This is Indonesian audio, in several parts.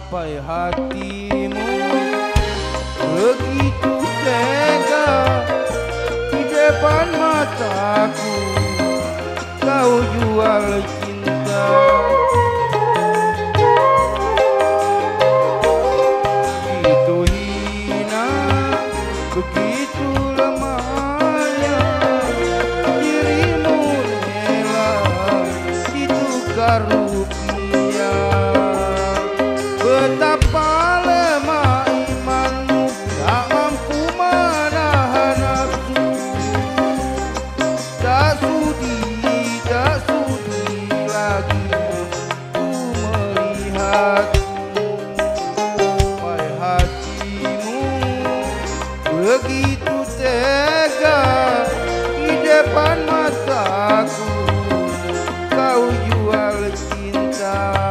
sampai hatimu begitu tega di depan mataku kau jual cinta. Begitu hina, begitu lemahnya dirimu rela ditukar rupiah. Betapa lemah imanmu, tak mampu menahan nafsu. Tak sudi lagi ku melihatmu. Sampai hatimu begitu tega di depan mataku kau jual cinta.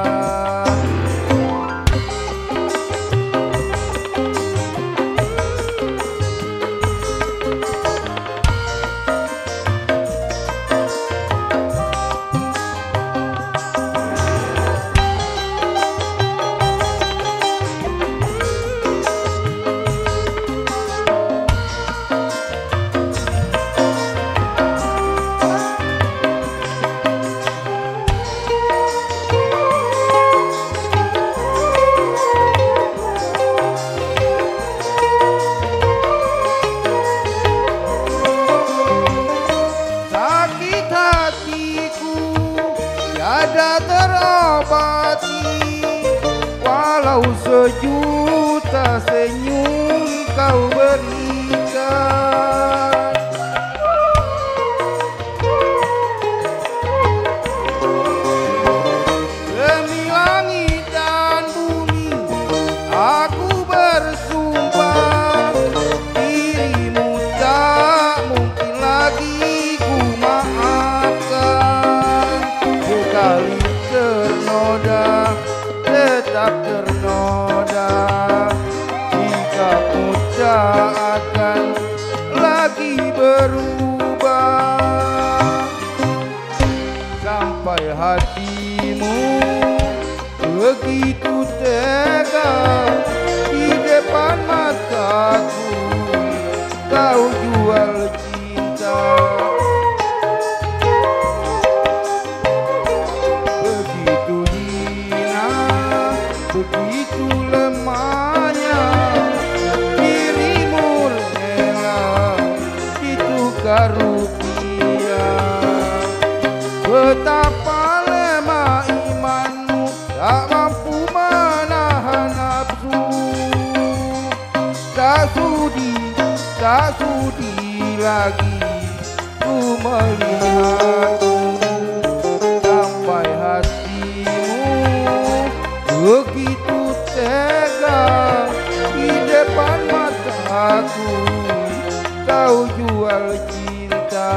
Tiada terobati, walau sejuta senyum kau berikan. Demi langit dan bumi aku bersumpah, dirimu tak mungkin lagi ku maafkan. Sekali ternoda, tetap ternoda, jika ku tak akan lagi berubah. Sampai hatimu begitu tega di depan mataku kau jual cinta. Begitu lemahnya dirimu rela ditukar rupiah. Betapa lemah imanmu, tak mampu menahan nafsu. Tak sudi lagi ku melihatmu. Sampai hatimu begitu tega di depan mataku kau jual cinta.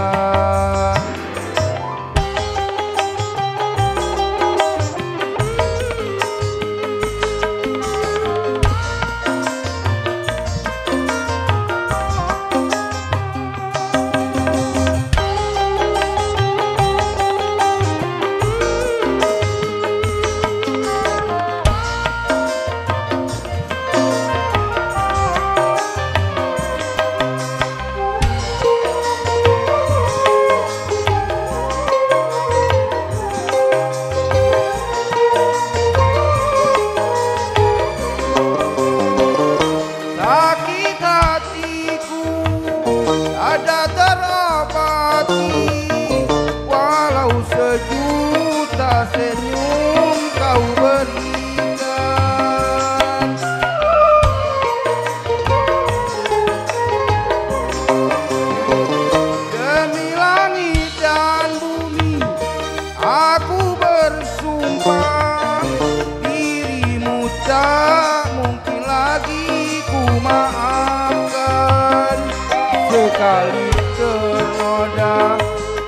Ada terobati, walau sejuta senyum kau berikan. Demi langit dan bumi aku bersumpah, dirimu tak mungkin lagi ku maafkan. Sekali ternoda,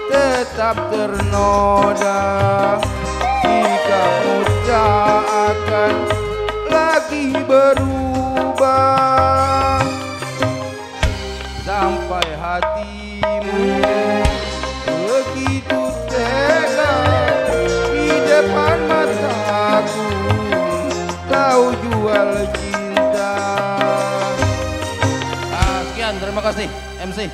tetap ternoda, sikapmu tak akan lagi berubah. Sampai hatimu begitu tega di depan mataku kau jual cinta. Sekian, terima kasih MC.